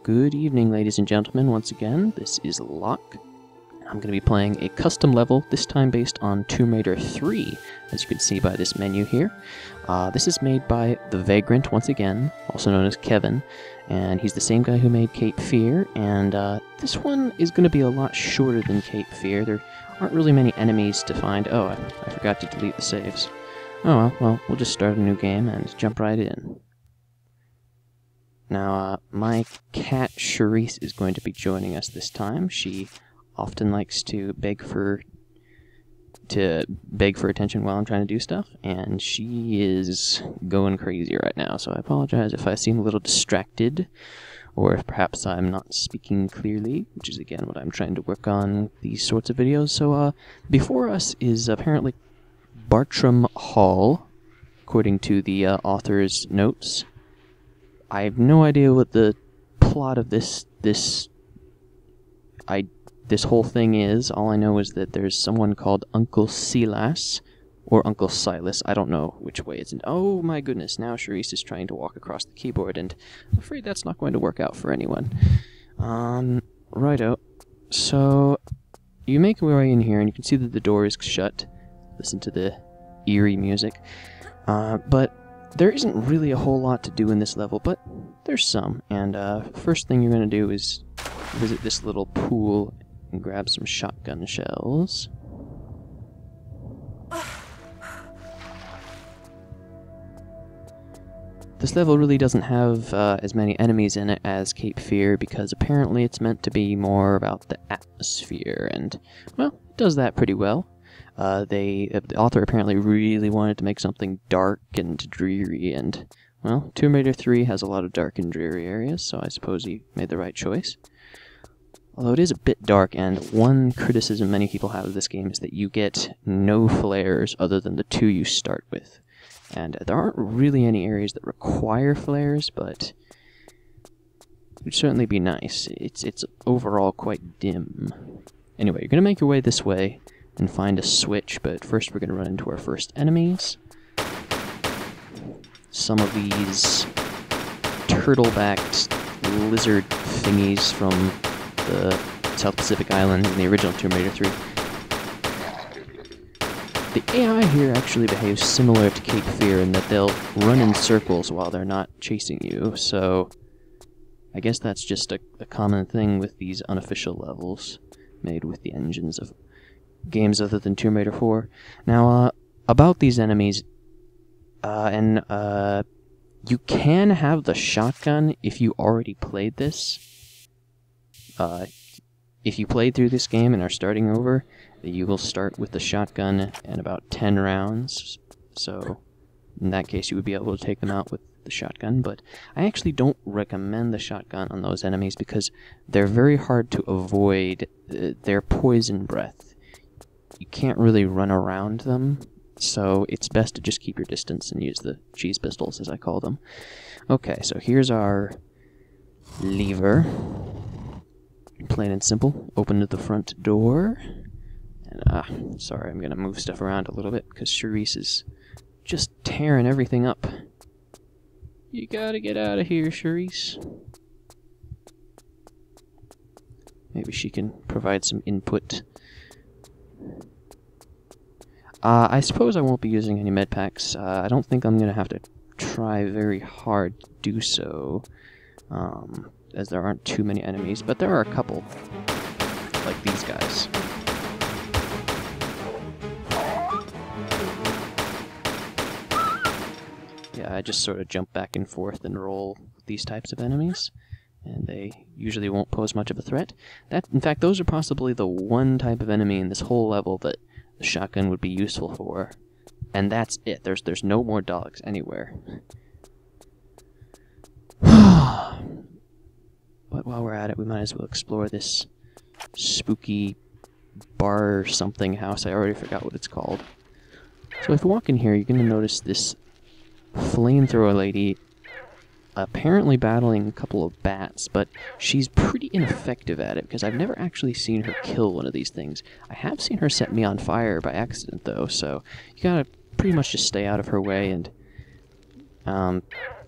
Good evening, ladies and gentlemen. Once again, this is Locke. I'm going to be playing a custom level, this time based on Tomb Raider 3, as you can see by this menu here. This is made by The Vagrant, once again, also known as Kevin, and he's the same guy who made Cape Fear, and this one is going to be a lot shorter than Cape Fear. There aren't really many enemies to find. Oh, I forgot to delete the saves. Oh, well, we'll just start a new game and jump right in. Now, my cat, Charisse, is going to be joining us this time. She often likes to beg for attention while I'm trying to do stuff, and she is going crazy right now, so I apologize if I seem a little distracted, or if perhaps I'm not speaking clearly, which is, again, what I'm trying to work on these sorts of videos. So, before us is apparently Bartram Hall, according to the author's notes. I have no idea what the plot of this whole thing is. All I know is that there's someone called Uncle Silas, or Uncle Silas. I don't know which way it's in. Oh my goodness, now Charisse is trying to walk across the keyboard, and I'm afraid that's not going to work out for anyone. Righto. So, you make your way in here, and you can see that the door is shut. Listen to the eerie music. But there isn't really a whole lot to do in this level, but there's some. And first thing you're going to do is visit this little pool and grab some shotgun shells. This level really doesn't have as many enemies in it as Cape Fear, because apparently it's meant to be more about the atmosphere, and, well, it does that pretty well. The author apparently really wanted to make something dark and dreary, and, well, Tomb Raider 3 has a lot of dark and dreary areas, so I suppose he made the right choice. Although it is a bit dark, and one criticism many people have of this game is that you get no flares other than the two you start with. And there aren't really any areas that require flares, but it would certainly be nice. It's overall quite dim. Anyway, you're going to make your way this way and find a switch, but first we're going to run into our first enemies. Some of these turtle-backed lizard thingies from the South Pacific Island in the original Tomb Raider 3. The AI here actually behaves similar to Cape Fear in that they'll run in circles while they're not chasing you, so I guess that's just a common thing with these unofficial levels made with the engines of games other than Tomb Raider 4. Now, about these enemies, you can have the shotgun if you already played this. If you played through this game and are starting over, you will start with the shotgun and about 10 rounds, so in that case you would be able to take them out with the shotgun, but I actually don't recommend the shotgun on those enemies because they're very hard to avoid their poison breath. You can't really run around them, so it's best to just keep your distance and use the cheese pistols, as I call them. Okay, so here's our lever. Plain and simple. Open to the front door. And, sorry, I'm gonna move stuff around a little bit, because Charisse is just tearing everything up. You gotta get out of here, Charisse. Maybe she can provide some input. I suppose I won't be using any med packs. I don't think I'm gonna have to try very hard to do so, as there aren't too many enemies, but there are a couple, like these guys. Yeah, I just sort of jump back and forth and roll these types of enemies, and they usually won't pose much of a threat. In fact, those are possibly the one type of enemy in this whole level that the shotgun would be useful for, and that's it. There's no more dogs anywhere. But while we're at it, we might as well explore this spooky bar or something house. I already forgot what it's called. So if you walk in here, you're going to notice this flamethrower lady apparently battling a couple of bats, but she's pretty ineffective at it, because I've never actually seen her kill one of these things. I have seen her set me on fire by accident, though, so you gotta pretty much just stay out of her way and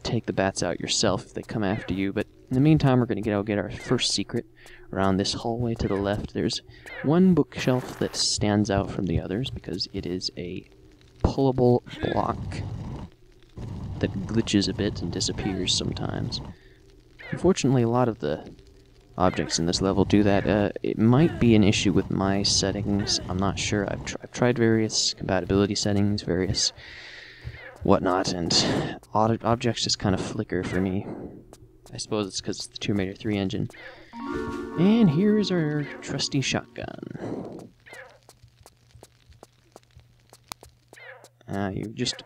take the bats out yourself if they come after you, but in the meantime we're going to go get our first secret. Around this hallway to the left, there's one bookshelf that stands out from the others because it is a pullable block that glitches a bit and disappears sometimes. Unfortunately, a lot of the objects in this level do that. It might be an issue with my settings. I'm not sure. I've tried various compatibility settings, various whatnot, and objects just kind of flicker for me. I suppose it's because it's the Tomb Raider 3 engine. And here's our trusty shotgun. You just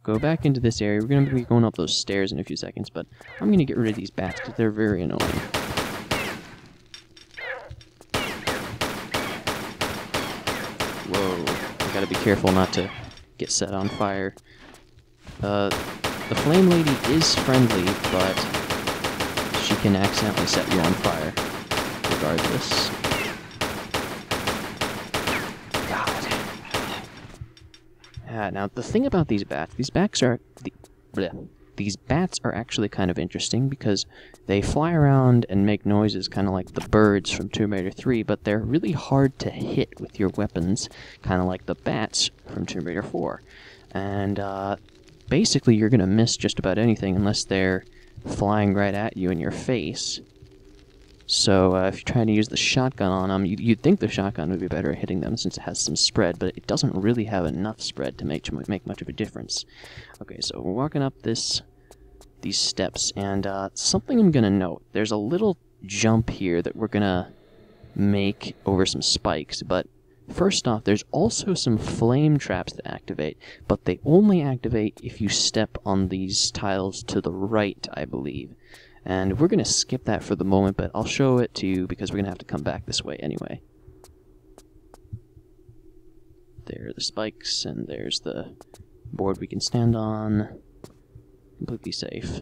go back into this area. We're going to be going up those stairs in a few seconds, but I'm going to get rid of these bats because they're very annoying. Whoa, I gotta be careful not to get set on fire. The flame lady is friendly, but she can accidentally set you on fire, regardless. God. Now the thing about these bats are these bats are actually kind of interesting because they fly around and make noises kind of like the birds from Tomb Raider 3, but they're really hard to hit with your weapons, kind of like the bats from Tomb Raider 4. And basically you're going to miss just about anything unless they're flying right at you in your face. So if you're trying to use the shotgun on them, you'd think the shotgun would be better at hitting them since it has some spread, but it doesn't really have enough spread to make much of a difference. Okay, so we're walking up these steps, and something I'm going to note. There's a little jump here that we're going to make over some spikes, but first off, there's also some flame traps that activate, but they only activate if you step on these tiles to the right, I believe. And we're going to skip that for the moment, but I'll show it to you because we're going to have to come back this way anyway. There are the spikes, and there's the board we can stand on. Completely safe.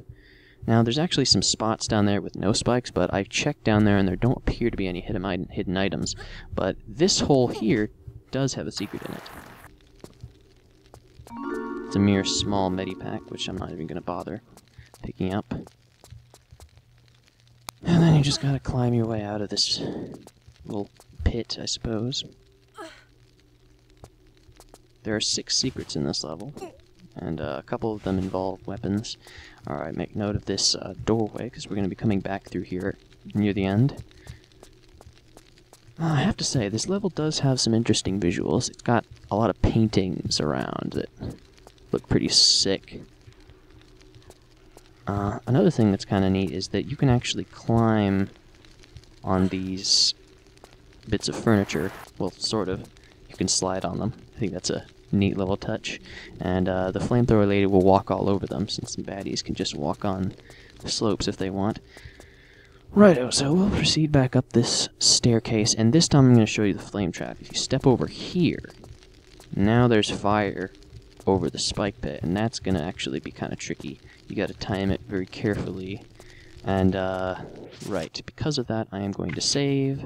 Now, there's actually some spots down there with no spikes, but I've checked down there and there don't appear to be any hidden items. But this hole here does have a secret in it. It's a mere small medipack, which I'm not even going to bother picking up. And then you just gotta climb your way out of this little pit, I suppose. There are 6 secrets in this level, and a couple of them involve weapons. Alright, make note of this doorway, because we're going to be coming back through here near the end. I have to say, this level does have some interesting visuals. It's got a lot of paintings around that look pretty sick. Another thing that's kind of neat is that you can actually climb on these bits of furniture. Well, sort of. You can slide on them. I think that's a neat little touch. And the flamethrower lady will walk all over them, since some baddies can just walk on the slopes if they want. Righto, so we'll proceed back up this staircase, and this time I'm going to show you the flame trap. If you step over here, now there's fire over the spike pit, and that's going to actually be kind of tricky. You got to time it very carefully. And, right, because of that, I am going to save.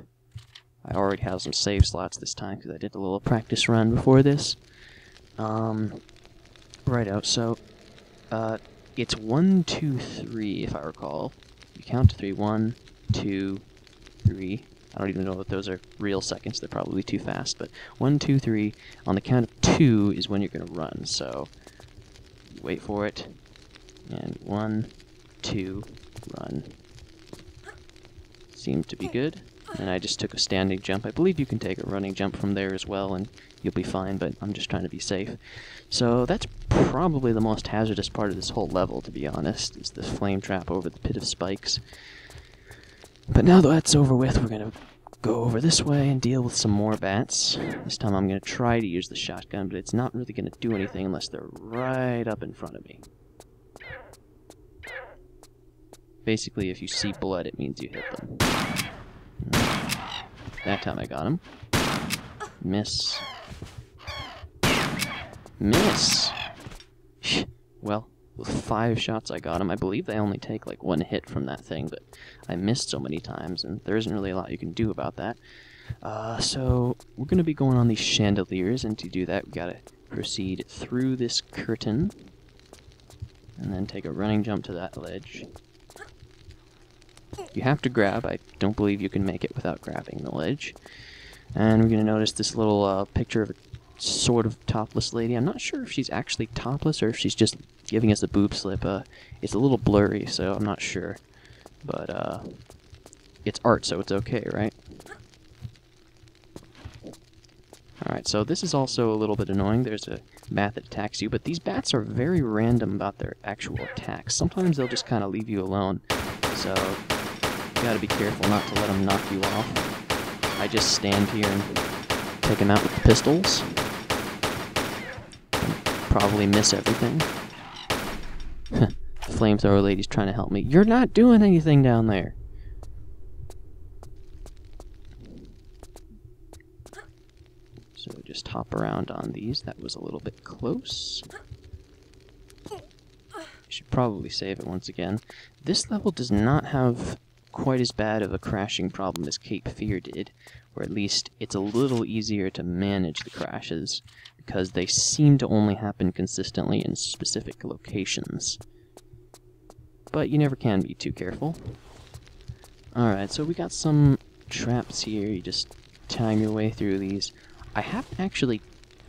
I already have some save slots this time, because I did a little practice run before this. Righto, so, it's 1, 2, 3, if I recall. You count to 3, 1, 2, 3. I don't even know if those are real seconds, they're probably too fast, but 1, 2, 3. On the count of 2 is when you're going to run, so wait for it. And 1, 2, run. Seemed to be good. And I just took a standing jump. I believe you can take a running jump from there as well, and you'll be fine, but I'm just trying to be safe. So that's probably the most hazardous part of this whole level, to be honest, is the flame trap over the pit of spikes. But now that that's over with, we're going to go over this way and deal with some more bats. This time I'm going to try to use the shotgun, but it's not really going to do anything unless they're right up in front of me. Basically, if you see blood, it means you hit them. That time I got him. Miss. Miss! Well, with 5 shots I got him. I believe they only take like 1 hit from that thing, but I missed so many times, and there isn't really a lot you can do about that. So, we're going to be going on these chandeliers, and to do that, we gotta proceed through this curtain. and then take a running jump to that ledge. You have to grab. I don't believe you can make it without grabbing the ledge. And we're going to notice this little picture of a sort of topless lady. I'm not sure if she's actually topless or if she's just giving us a boob slip. It's a little blurry, so I'm not sure. But it's art, so it's okay, right? Alright, so this is also a little bit annoying. There's a bat that attacks you, but these bats are very random about their actual attacks. Sometimes they'll just kind of leave you alone, so you gotta be careful not to let them knock you off. I just stand here and take them out with the pistols. And probably miss everything. The flamethrower lady's trying to help me. You're not doing anything down there! So just hop around on these. That was a little bit close. Should probably save it once again. This level does not have quite as bad of a crashing problem as Cape Fear did, or at least it's a little easier to manage the crashes, because they seem to only happen consistently in specific locations. But you never can be too careful. Alright, so we got some traps here. You just time your way through these. I haven't actually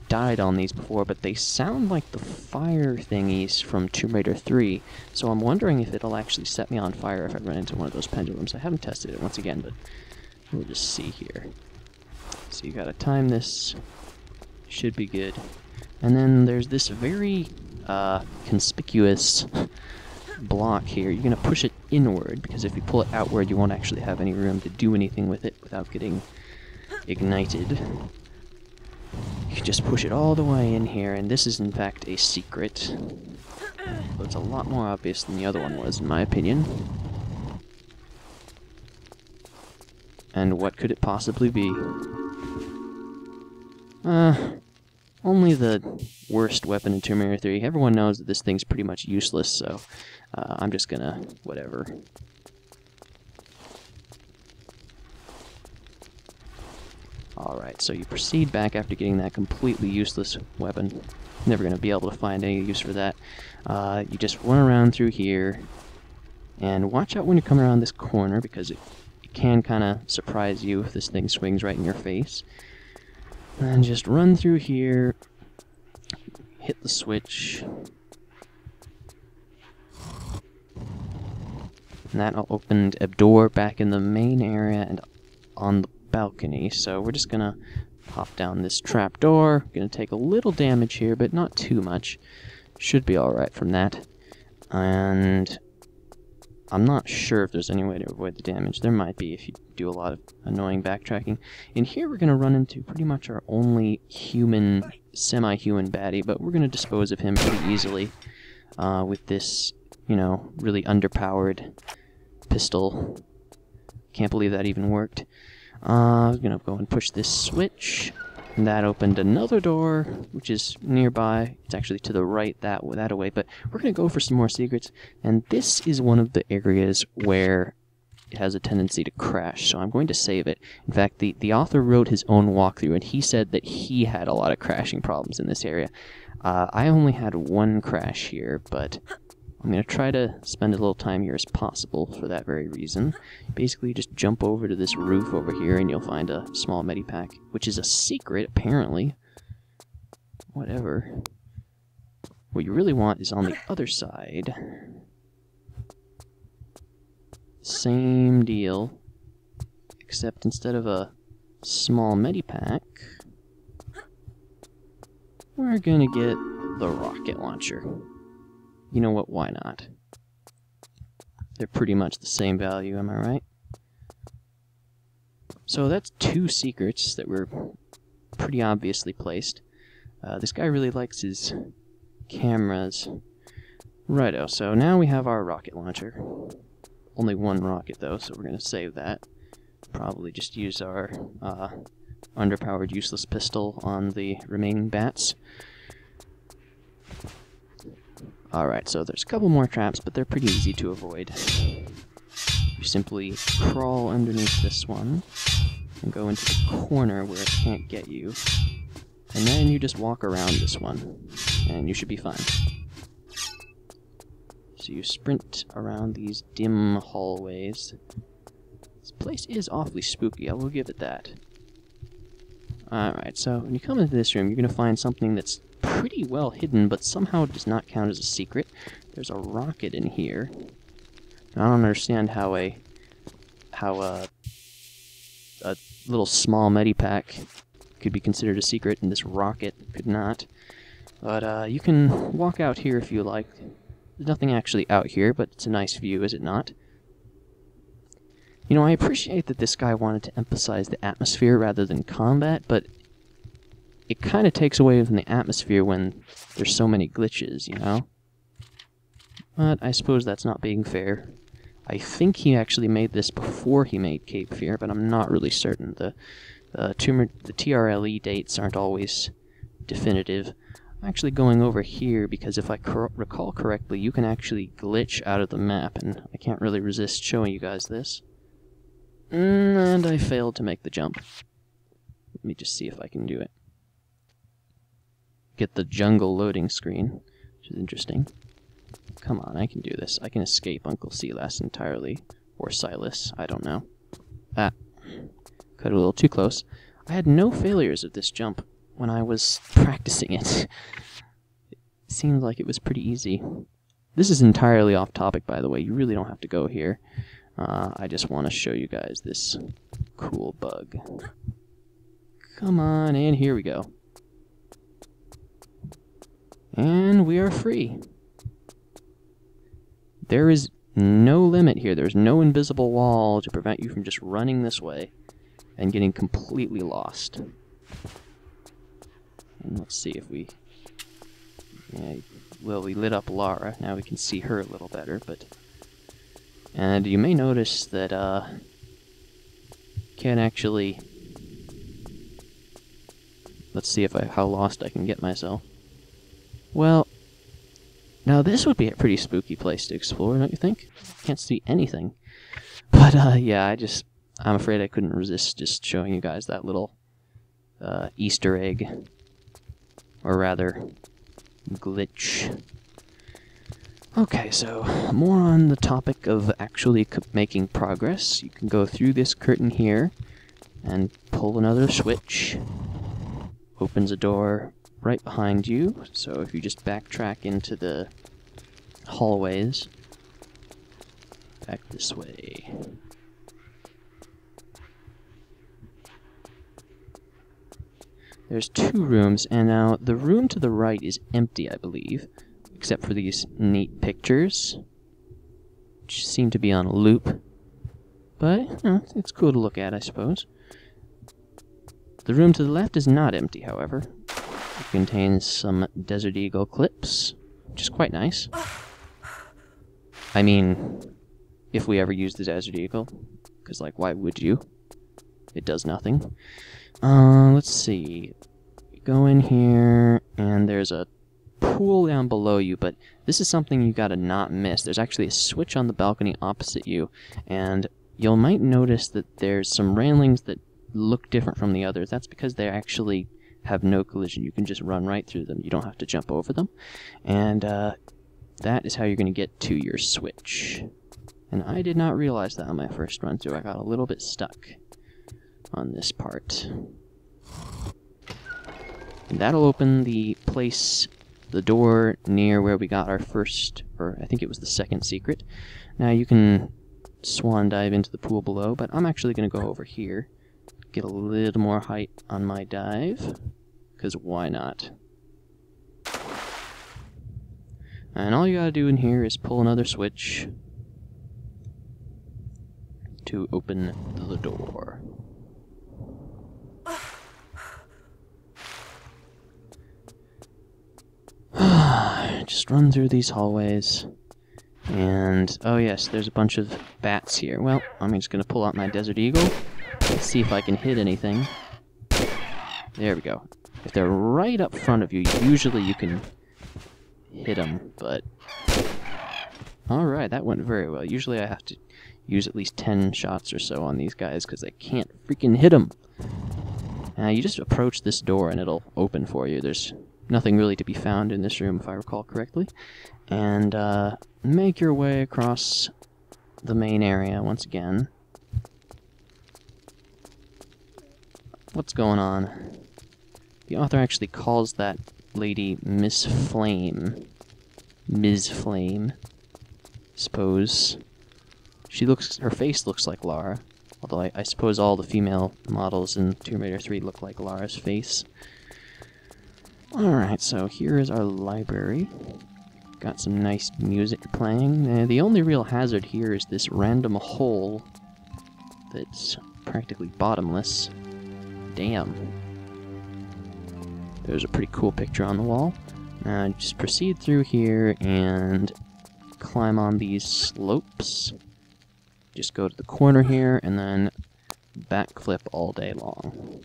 died on these before, but they sound like the fire thingies from Tomb Raider 3, so I'm wondering if it'll actually set me on fire if I run into one of those pendulums. I haven't tested it once again, but we'll just see here. So you gotta time this. Should be good. And then there's this very conspicuous block here. You're gonna push it inward, because if you pull it outward, you won't actually have any room to do anything with it without getting ignited. You can just push it all the way in here, and this is in fact a secret. But it's a lot more obvious than the other one was, in my opinion. And what could it possibly be? Only the worst weapon in Tomb Raider 3. Everyone knows that this thing's pretty much useless, so I'm just gonna whatever. Alright, so you proceed back after getting that completely useless weapon. Never going to be able to find any use for that. You just run around through here, and watch out when you come around this corner, because it can kind of surprise you if this thing swings right in your face. And just run through here, hit the switch, and that opened a door back in the main area and on the balcony, so we're just gonna pop down this trap door. Gonna take a little damage here, but not too much. Should be alright from that. And I'm not sure if there's any way to avoid the damage. There might be if you do a lot of annoying backtracking. In here we're gonna run into pretty much our only human, semi-human baddie, but we're gonna dispose of him pretty easily with this, you know, really underpowered pistol. Can't believe that even worked. I'm gonna go and push this switch, and that opened another door, which is nearby. It's actually to the right that way, but we're gonna go for some more secrets, and this is one of the areas where it has a tendency to crash, so I'm going to save it. In fact, the author wrote his own walkthrough, and he said that he had a lot of crashing problems in this area. I only had one crash here, but I'm going to try to spend as little time here as possible for that very reason. Basically, just jump over to this roof over here and you'll find a small medipack, which is a secret, apparently. Whatever. What you really want is on the other side. Same deal, except instead of a small medipack, we're going to get the rocket launcher. You know what, why not? They're pretty much the same value, am I right? So that's two secrets that were pretty obviously placed. This guy really likes his cameras. Righto, so now we have our rocket launcher. Only one rocket though, so we're going to save that. Probably just use our underpowered useless pistol on the remaining bats. Alright, so there's a couple more traps, but they're pretty easy to avoid. You simply crawl underneath this one, and go into the corner where it can't get you. And then you just walk around this one, and you should be fine. So you sprint around these dim hallways. This place is awfully spooky, I will give it that. Alright, so when you come into this room, you're going to find something that's pretty well hidden, but somehow does not count as a secret. There's a rocket in here. I don't understand how a little small medipack could be considered a secret, and this rocket could not. But you can walk out here if you like. There's nothing actually out here, but it's a nice view, is it not? You know, I appreciate that this guy wanted to emphasize the atmosphere rather than combat, but it kind of takes away from the atmosphere when there's so many glitches, you know? But I suppose that's not being fair. I think he actually made this before he made Cape Fear, but I'm not really certain. The TRLE dates aren't always definitive. I'm actually going over here because if I recall correctly, you can actually glitch out of the map, and I can't really resist showing you guys this. And I failed to make the jump. Let me just see if I can do it. Get the jungle loading screen, which is interesting. Come on, I can do this. I can escape Uncle Silas entirely. Or Silas, I don't know. Ah, cut a little too close. I had no failures of this jump when I was practicing it. It seemed like it was pretty easy. This is entirely off topic, by the way. You really don't have to go here. I just want to show you guys this cool bug. Come on, and here we go. And we are free. There is no limit here. There's no invisible wall to prevent you from just running this way and getting completely lost. And let's see if we... Yeah, well, we lit up Lara. Now we can see her a little better, but... And you may notice that, can't actually... Let's see if how lost I can get myself. Well, now this would be a pretty spooky place to explore, don't you think? Can't see anything. But, yeah, I'm afraid I couldn't resist just showing you guys that little, Easter egg. Or rather, glitch. Okay, so more on the topic of actually making progress. You can go through this curtain here and pull another switch. Opens a door right behind you. So if you just backtrack into the hallways, back this way. There's 2 rooms, and now the room to the right is empty, I believe. Except for these neat pictures, which seem to be on a loop. But, it's cool to look at, I suppose. The room to the left is not empty, however. It contains some Desert Eagle clips, which is quite nice. I mean, if we ever use the Desert Eagle, because, like, why would you? It does nothing. Let's see. Go in here, and there's a pool down below you, but this is something you gotta not miss. There's actually a switch on the balcony opposite you, and you might notice that there's some railings that look different from the others. That's because they actually have no collision. You can just run right through them. You don't have to jump over them. And that is how you're gonna get to your switch. And I did not realize that on my first run through. I got a little bit stuck on this part. And that'll open the door near where we got our first, or I think it was the second secret. Now you can swan dive into the pool below, but I'm actually going to go over here, get a little more height on my dive, because why not? And all you gotta do in here is pull another switch to open the door. Just run through these hallways. And, oh yes, there's a bunch of bats here. Well, I'm just going to pull out my Desert Eagle. Let's see if I can hit anything. There we go. If they're right up front of you, usually you can hit them, but... Alright, that went very well. Usually I have to use at least 10 shots or so on these guys, because I can't freaking hit them. You just approach this door and it'll open for you. There's nothing really to be found in this room, if I recall correctly. And make your way across the main area once again. What's going on? The author actually calls that lady Miss Flame. Ms. Flame. Suppose. Her face looks like Lara. Although I suppose all the female models in Tomb Raider 3 look like Lara's face. Alright, so here is our library. Got some nice music playing. The only real hazard here is this random hole that's practically bottomless. Damn. There's a pretty cool picture on the wall. Now just proceed through here and climb on these slopes. Just go to the corner here and then backflip all day long.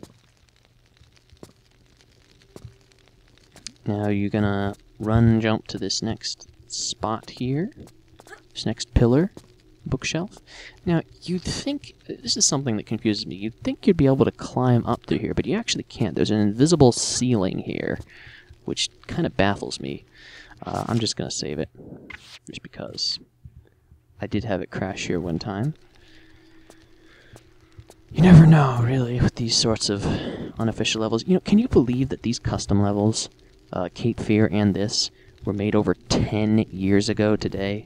Now you're gonna run jump to this next spot here. This next pillar. Bookshelf. Now, you'd think, this is something that confuses me, you'd think you'd be able to climb up through here, but you actually can't. There's an invisible ceiling here, which kind of baffles me. I'm just going to save it, just because I did have it crash here one time. You never know, really, with these sorts of unofficial levels. You know, can you believe that these custom levels, Cape Fear and this, were made over 10 years ago today?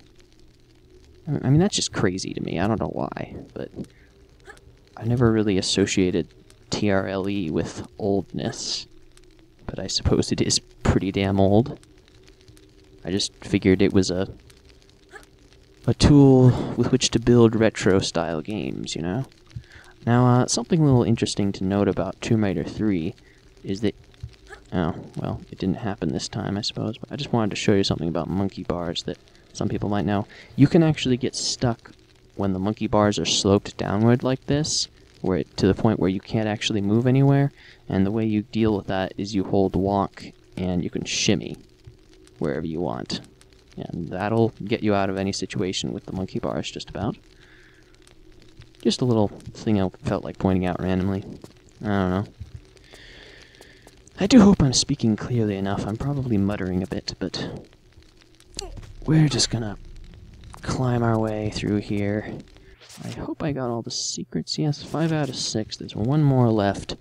I mean, that's just crazy to me. I don't know why, but I never really associated TRLE with oldness. But I suppose it is pretty damn old. I just figured it was a tool with which to build retro-style games, you know? Now, something a little interesting to note about Tomb Raider 3 is that... Oh, well, it didn't happen this time, I suppose, but I just wanted to show you something about monkey bars that some people might know. You can actually get stuck when the monkey bars are sloped downward like this, to the point where you can't actually move anywhere, and the way you deal with that is you hold walk and you can shimmy wherever you want. And that'll get you out of any situation with the monkey bars, just about. Just a little thing I felt like pointing out randomly. I don't know. I do hope I'm speaking clearly enough. I'm probably muttering a bit, but we're just gonna climb our way through here. I hope I got all the secrets. Yes, 5 out of 6. There's one more left.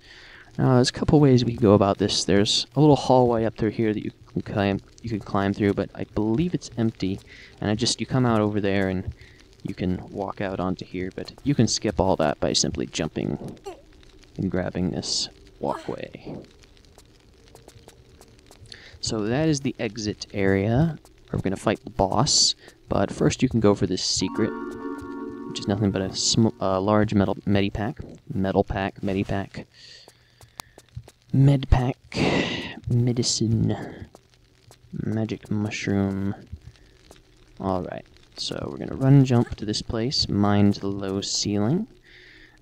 Now, there's a couple ways we can go about this. There's a little hallway up through here that you can climb through, but I believe it's empty. And you come out over there and you can walk out onto here, but you can skip all that by simply jumping and grabbing this walkway. So that is the exit area. We're going to fight the boss, but first you can go for this secret, which is nothing but a large medpack, medicine, magic mushroom. Alright, so we're going to run and jump to this place, mind the low ceiling.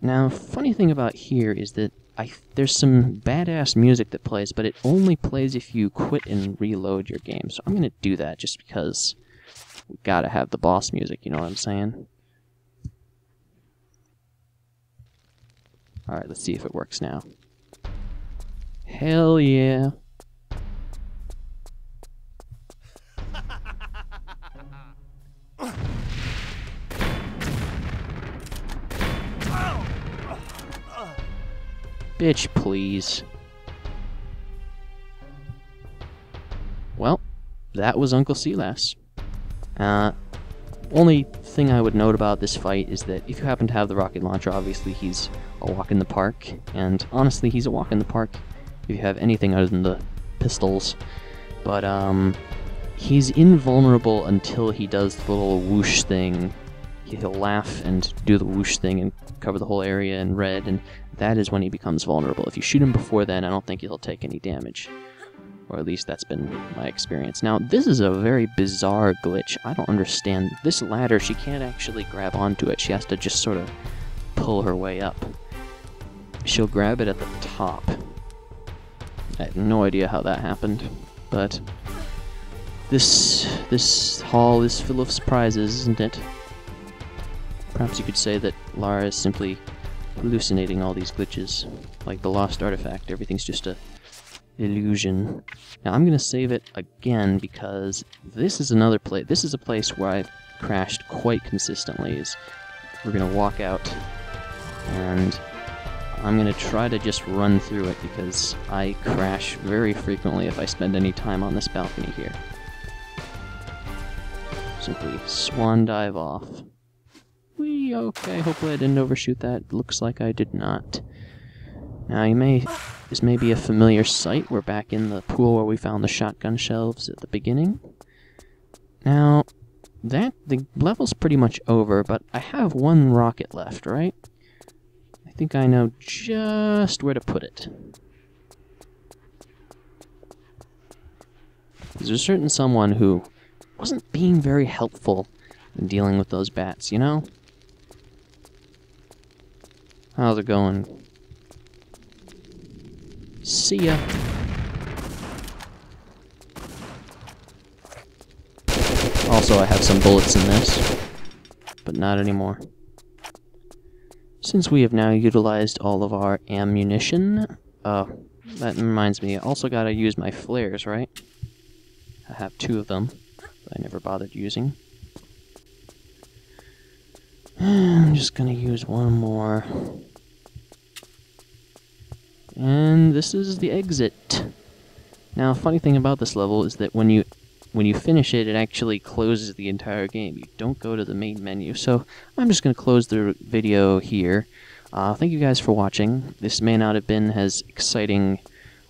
Now, funny thing about here is that there's some badass music that plays, but it only plays if you quit and reload your game. So I'm going to do that just because we got to have the boss music, you know what I'm saying? Alright, let's see if it works now. Hell yeah. Bitch, please. Well, that was Uncle Silas. Only thing I would note about this fight is that if you happen to have the rocket launcher, obviously he's a walk in the park. And honestly, he's a walk in the park if you have anything other than the pistols. But he's invulnerable until he does the little whoosh thing. He'll laugh and do the whoosh thing and cover the whole area in red, and that is when he becomes vulnerable. If you shoot him before then, I don't think he'll take any damage. Or at least that's been my experience. Now, this is a very bizarre glitch. I don't understand. This ladder, she can't actually grab onto it. She has to just sort of pull her way up. She'll grab it at the top. I have no idea how that happened, but this hall is full of surprises, isn't it? Perhaps you could say that Lara is simply hallucinating all these glitches. Like the lost artifact, everything's just a illusion. Now I'm gonna save it again because this is another place. This is a place where I've crashed quite consistently. We're gonna walk out, and I'm gonna try to just run through it because I crash very frequently if I spend any time on this balcony here. Simply swan dive off. Whee! Okay, hopefully I didn't overshoot that. Looks like I did not. Now this may be a familiar sight. We're back in the pool where we found the shotgun shelves at the beginning. Now, the level's pretty much over, but I have one rocket left, right? I think I know just where to put it. There's a certain someone who wasn't being very helpful in dealing with those bats, you know? How's it going? See ya. Also, I have some bullets in this, but not anymore. Since we have now utilized all of our ammunition, that reminds me, I also gotta use my flares, right? I have 2 of them that I never bothered using. I'm just gonna use one more. And this is the exit. Now, funny thing about this level is that when you finish it, it actually closes the entire game. You don't go to the main menu. So I'm just going to close the video here. Thank you guys for watching. This may not have been as exciting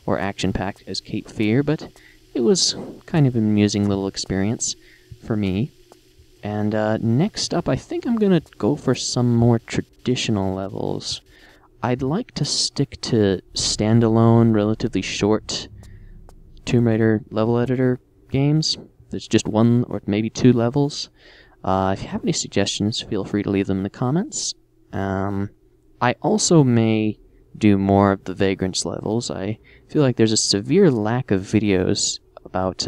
or action-packed as Cape Fear, but it was kind of an amusing little experience for me. And next up, I think I'm going to go for some more traditional levels. I'd like to stick to standalone, relatively short Tomb Raider level editor games. There's just 1 or maybe 2 levels. If you have any suggestions, feel free to leave them in the comments. I also may do more of the Vagrants levels. I feel like there's a severe lack of videos about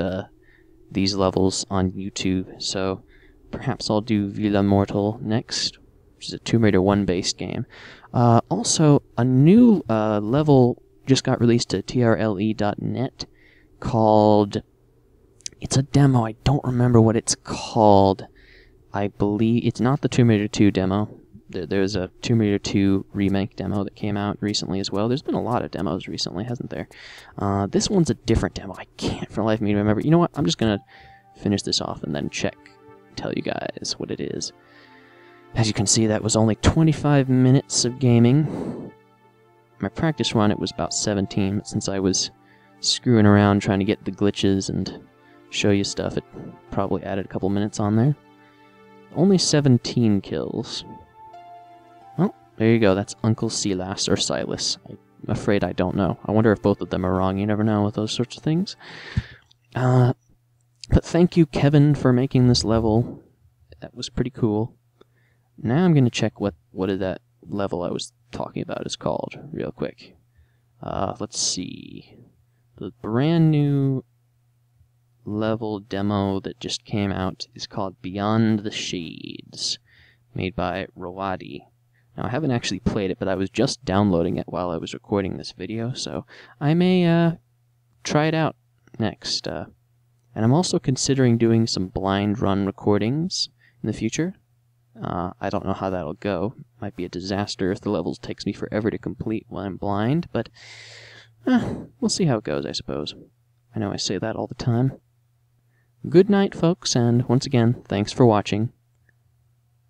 these levels on YouTube, so perhaps I'll do Villa Mortal next, which is a Tomb Raider 1 based game. Also, a new level just got released to TR3.net called... It's a demo, I don't remember what it's called. I believe it's not the Tomb Raider 2 demo. There's a Tomb Raider 2 remake demo that came out recently as well. There's been a lot of demos recently, hasn't there? This one's a different demo. I can't for the life of me remember. You know what? I'm just going to finish this off and then tell you guys what it is. As you can see, that was only 25 minutes of gaming. My practice run, it was about 17, but since I was screwing around trying to get the glitches and show you stuff, it probably added a couple minutes on there. Only 17 kills. Well, there you go. That's Uncle Silas or Silas. I'm afraid I don't know. I wonder if both of them are wrong. You never know with those sorts of things. But thank you, Kevin, for making this level. That was pretty cool. Now I'm going to check what that level I was talking about is called real quick. Let's see. The brand new level demo that just came out is called Beyond the Shades, made by Rawadi. Now, I haven't actually played it, but I was just downloading it while I was recording this video, so I may try it out next. And I'm also considering doing some blind run recordings in the future. I don't know how that'll go. Might be a disaster if the levels takes me forever to complete when I'm blind, but we'll see how it goes, I suppose. I know I say that all the time. Good night, folks, and once again, thanks for watching.